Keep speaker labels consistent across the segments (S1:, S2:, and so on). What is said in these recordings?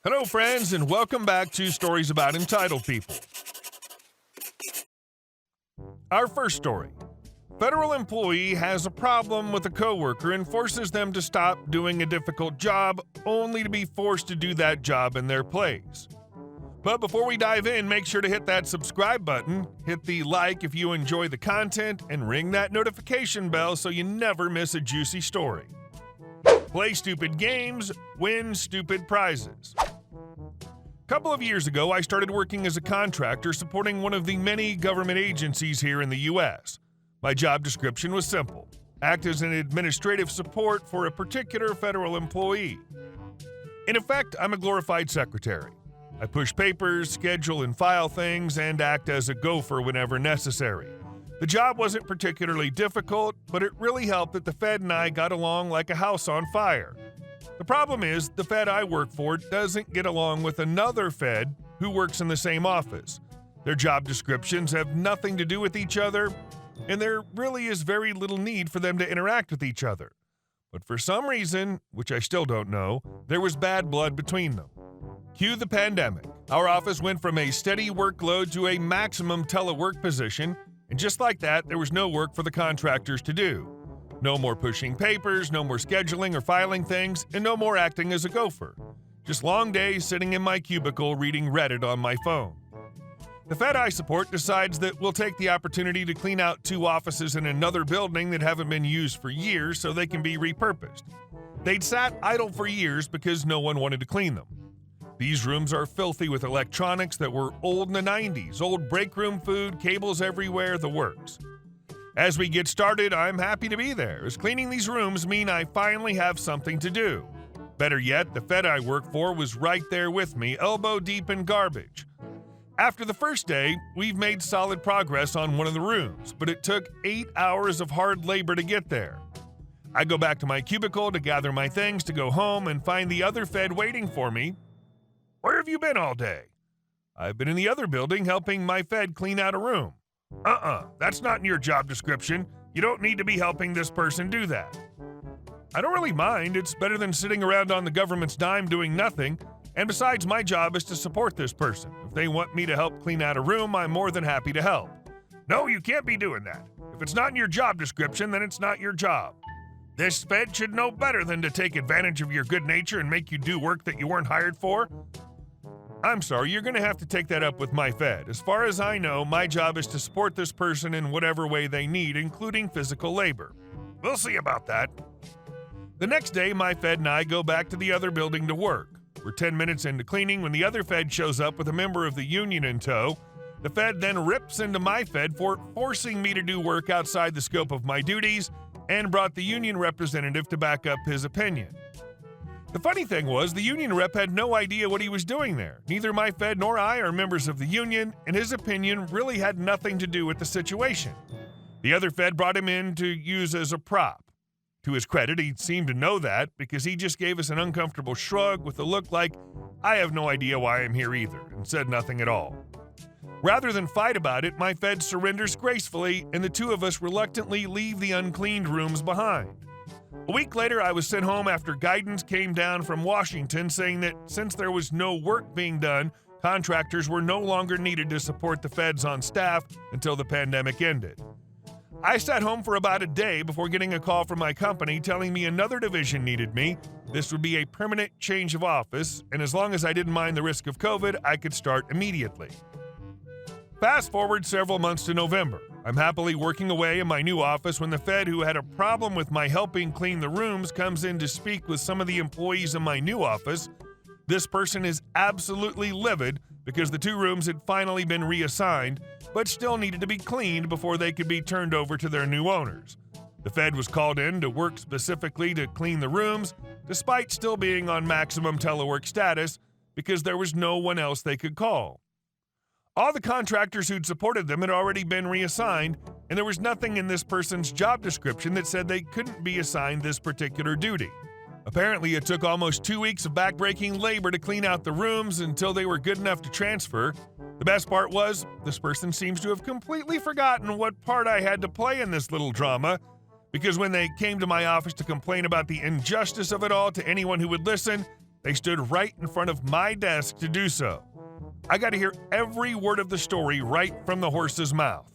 S1: Hello, friends, and welcome back to Stories About Entitled People. Our first story. Federal employee has a problem with a coworker and forces them to stop doing a difficult job, only to be forced to do that job in their place. But before we dive in, make sure to hit that subscribe button, hit the like if you enjoy the content, and ring that notification bell so you never miss a juicy story. Play stupid games, win stupid prizes. A couple of years ago, I started working as a contractor supporting one of the many government agencies here in the U.S. My job description was simple: act as an administrative support for a particular federal employee. In effect, I'm a glorified secretary. I push papers, schedule and file things, and act as a gopher whenever necessary. The job wasn't particularly difficult, but it really helped that the Fed and I got along like a house on fire. The problem is, the Fed I work for doesn't get along with another Fed who works in the same office. Their job descriptions have nothing to do with each other, and there really is very little need for them to interact with each other. But for some reason, which I still don't know, there was bad blood between them. Cue the pandemic. Our office went from a steady workload to a maximum telework position, and just like that, there was no work for the contractors to do. No more pushing papers, no more scheduling or filing things, and no more acting as a gopher. Just long days sitting in my cubicle reading Reddit on my phone. The Fed I support decides that we'll take the opportunity to clean out 2 offices in another building that haven't been used for years so they can be repurposed. They'd sat idle for years because no one wanted to clean them. These rooms are filthy with electronics that were old in the 90s, old break room food, cables everywhere, the works. As we get started, I'm happy to be there, as cleaning these rooms mean I finally have something to do. Better yet, the Fed I work for was right there with me, elbow deep in garbage. After the first day, we've made solid progress on one of the rooms, but it took 8 hours of hard labor to get there. I go back to my cubicle to gather my things to go home and find the other Fed waiting for me. "Where have you been all day?" "I've been in the other building helping my Fed clean out a room." That's not in your job description. You don't need to be helping this person do that." "I don't really mind. It's better than sitting around on the government's dime doing nothing. And besides, my job is to support this person. If they want me to help clean out a room, I'm more than happy to help." "No, you can't be doing that. If it's not in your job description, then it's not your job. This Fed should know better than to take advantage of your good nature and make you do work that you weren't hired for." "I'm sorry, you're going to have to take that up with my Fed. As far as I know, my job is to support this person in whatever way they need, including physical labor." "We'll see about that." The next day, my Fed and I go back to the other building to work. We're 10 minutes into cleaning when the other Fed shows up with a member of the union in tow. The Fed then rips into my Fed for forcing me to do work outside the scope of my duties and brought the union representative to back up his opinion. The funny thing was, the union rep had no idea what he was doing there. Neither my Fed nor I are members of the union, and his opinion really had nothing to do with the situation. The other Fed brought him in to use as a prop. To his credit, he seemed to know that because he just gave us an uncomfortable shrug with a look like, "I have no idea why I'm here either," and said nothing at all. Rather than fight about it, my Fed surrenders gracefully, and the 2 of us reluctantly leave the uncleaned rooms behind. A week later, I was sent home after guidance came down from Washington saying that since there was no work being done, contractors were no longer needed to support the Feds on staff until the pandemic ended. I sat home for about a day before getting a call from my company telling me another division needed me. This would be a permanent change of office, and as long as I didn't mind the risk of COVID, I could start immediately. Fast forward several months to November. I'm happily working away in my new office when the Fed who had a problem with my helping clean the rooms comes in to speak with some of the employees in my new office. This person is absolutely livid because the 2 rooms had finally been reassigned, but still needed to be cleaned before they could be turned over to their new owners. The Fed was called in to work specifically to clean the rooms, despite still being on maximum telework status, because there was no one else they could call. All the contractors who'd supported them had already been reassigned, and there was nothing in this person's job description that said they couldn't be assigned this particular duty. Apparently, it took almost 2 weeks of backbreaking labor to clean out the rooms until they were good enough to transfer. The best part was, this person seems to have completely forgotten what part I had to play in this little drama, because when they came to my office to complain about the injustice of it all to anyone who would listen, They stood right in front of my desk to do so. I got to hear every word of the story right from the horse's mouth.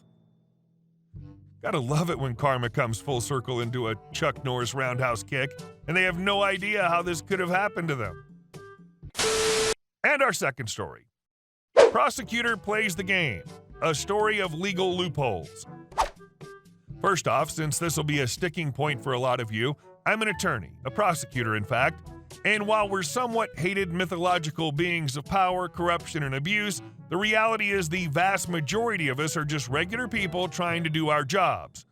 S1: Gotta love it when karma comes full circle into a Chuck Norris roundhouse kick, and they have no idea how this could have happened to them. And our second story. Prosecutor plays the game. A story of legal loopholes. First off, since this will be a sticking point for a lot of you, I'm an attorney, a prosecutor in fact, and while we're somewhat hated mythological beings of power, corruption, and abuse, the reality is the vast majority of us are just regular people trying to do our jobs.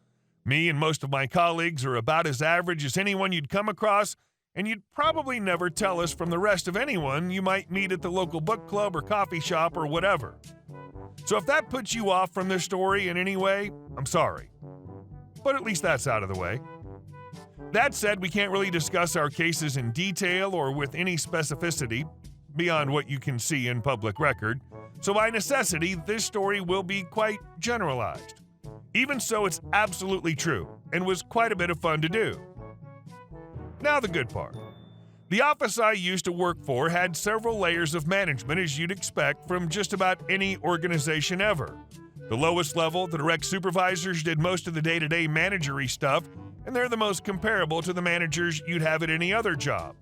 S1: Me and most of my colleagues are about as average as anyone you'd come across, and you'd probably never tell us from the rest of anyone you might meet at the local book club or coffee shop or whatever. So if that puts you off from this story in any way, I'm sorry. But at least that's out of the way. That said, we can't really discuss our cases in detail or with any specificity beyond what you can see in public record, so by necessity, this story will be quite generalized. Even so, it's absolutely true, and was quite a bit of fun to do. Now the good part. The office I used to work for had several layers of management as you'd expect from just about any organization ever. The lowest level, the direct supervisors, did most of the day-to-day managery stuff, and they're the most comparable to the managers you'd have at any other job.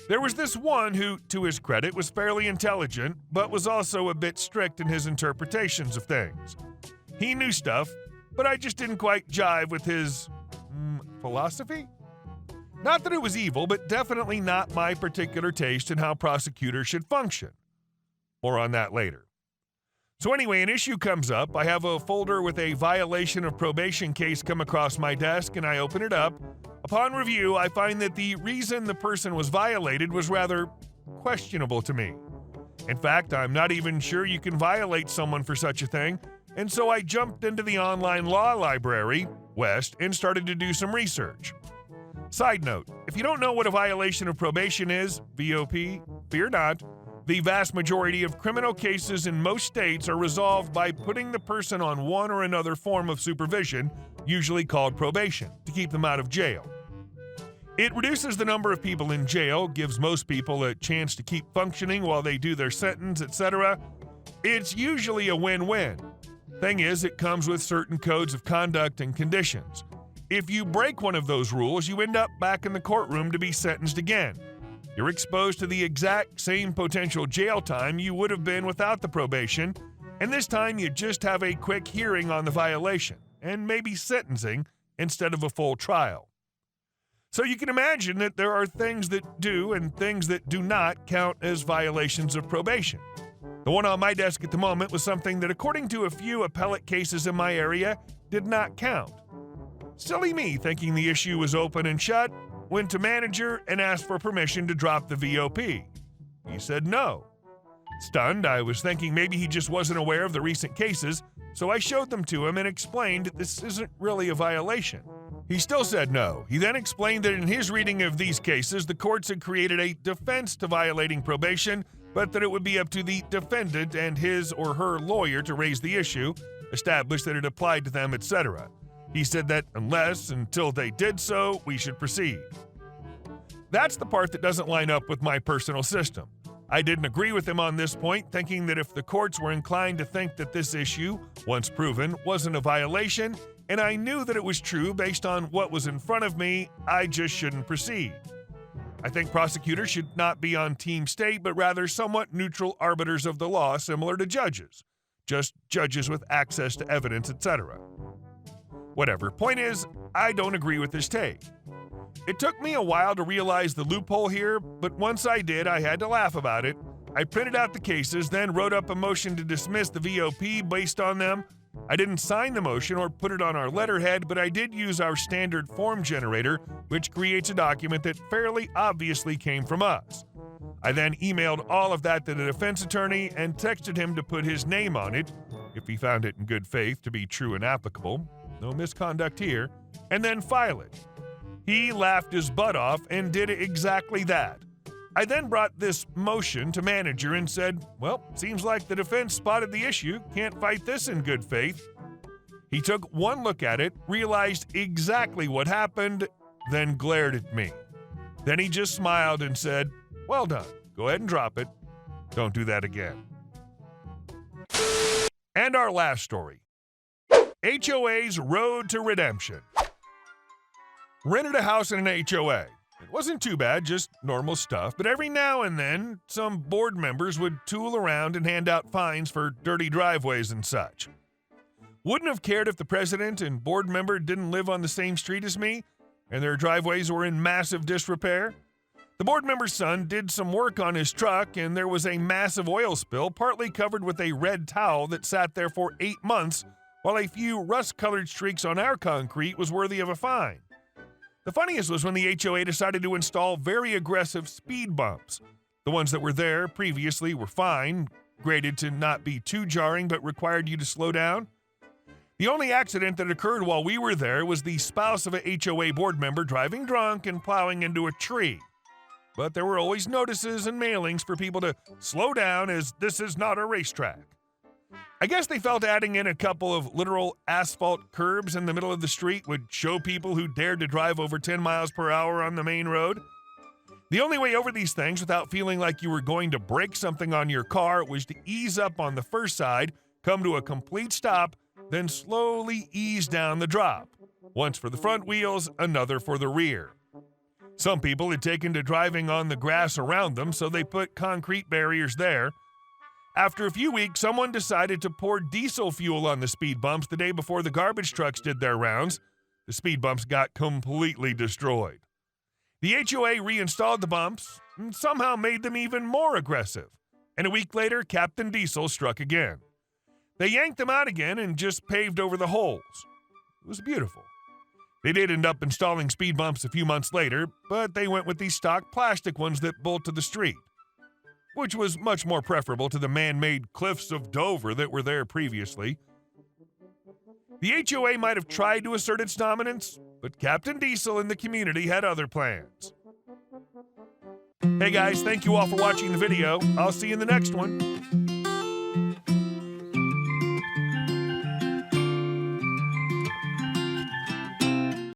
S1: There was this one who, to his credit, was fairly intelligent, but was also a bit strict in his interpretations of things. He knew stuff, but I just didn't quite jive with his philosophy? Not that it was evil, but definitely not my particular taste in how prosecutors should function. More on that later. So anyway, an issue comes up. I have a folder with a violation of probation case come across my desk, and I open it up. Upon review, I find that the reason the person was violated was rather questionable to me. In fact, I'm not even sure you can violate someone for such a thing, and so I jumped into the online law library, West, and started to do some research. Side note, if you don't know what a violation of probation is, VOP, fear not. The vast majority of criminal cases in most states are resolved by putting the person on one or another form of supervision, usually called probation, to keep them out of jail. It reduces the number of people in jail, gives most people a chance to keep functioning while they do their sentence, etc. It's usually a win-win. Thing is, it comes with certain codes of conduct and conditions. If you break one of those rules, you end up back in the courtroom to be sentenced again. You're exposed to the exact same potential jail time you would have been without the probation, and this time you just have a quick hearing on the violation, and maybe sentencing instead of a full trial. So you can imagine that there are things that do and things that do not count as violations of probation. The one on my desk at the moment was something that, according to a few appellate cases in my area, did not count. Silly me, thinking the issue was open and shut, went to manager and asked for permission to drop the VOP. He said no. Stunned, I was thinking maybe he just wasn't aware of the recent cases, so I showed them to him and explained this isn't really a violation. He still said no. He then explained that in his reading of these cases, the courts had created a defense to violating probation, but that it would be up to the defendant and his or her lawyer to raise the issue, establish that it applied to them, etc. He said that until they did so, we should proceed. That's the part that doesn't line up with my personal system. I didn't agree with him on this point, thinking that if the courts were inclined to think that this issue, once proven, wasn't a violation, and I knew that it was true based on what was in front of me, I just shouldn't proceed. I think prosecutors should not be on team state, but rather somewhat neutral arbiters of the law, similar to judges. Just judges with access to evidence, etc. Whatever. Point is, I don't agree with this take. It took me a while to realize the loophole here, but once I did, I had to laugh about it. I printed out the cases, then wrote up a motion to dismiss the VOP based on them. I didn't sign the motion or put it on our letterhead, but I did use our standard form generator, which creates a document that fairly obviously came from us. I then emailed all of that to the defense attorney and texted him to put his name on it, if he found it in good faith to be true and applicable. No misconduct here, and then file it. He laughed his butt off and did exactly that. I then brought this motion to manager and said, well, seems like the defense spotted the issue, can't fight this in good faith. He took one look at it, realized exactly what happened, then glared at me. Then he just smiled and said, Well done. Go ahead and drop it. Don't do that again. And our last story. HOA's road to redemption. Rented a house in an HOA. It wasn't too bad, just normal stuff, but every now and then, some board members would tool around and hand out fines for dirty driveways and such. Wouldn't have cared if the president and board member didn't live on the same street as me, and their driveways were in massive disrepair. The board member's son did some work on his truck, and there was a massive oil spill, partly covered with a red towel that sat there for 8 months, while a few rust-colored streaks on our concrete was worthy of a fine. The funniest was when the HOA decided to install very aggressive speed bumps. The ones that were there previously were fine, graded to not be too jarring but required you to slow down. The only accident that occurred while we were there was the spouse of a HOA board member driving drunk and plowing into a tree. But there were always notices and mailings for people to slow down, as this is not a racetrack. I guess they felt adding in a couple of literal asphalt curbs in the middle of the street would show people who dared to drive over 10 miles per hour on the main road. The only way over these things without feeling like you were going to break something on your car was to ease up on the first side, come to a complete stop, then slowly ease down the drop. Once for the front wheels, another for the rear. Some people had taken to driving on the grass around them, so they put concrete barriers there. After a few weeks, someone decided to pour diesel fuel on the speed bumps the day before the garbage trucks did their rounds. The speed bumps got completely destroyed. The HOA reinstalled the bumps and somehow made them even more aggressive. And a week later, Captain Diesel struck again. They yanked them out again and just paved over the holes. It was beautiful. They did end up installing speed bumps a few months later, but they went with these stock plastic ones that bolt to the street, which was much more preferable to the man-made cliffs of Dover that were there previously. The HOA might have tried to assert its dominance, but Captain Diesel and the community had other plans. Hey guys, thank you all for watching the video. I'll see you in the next one.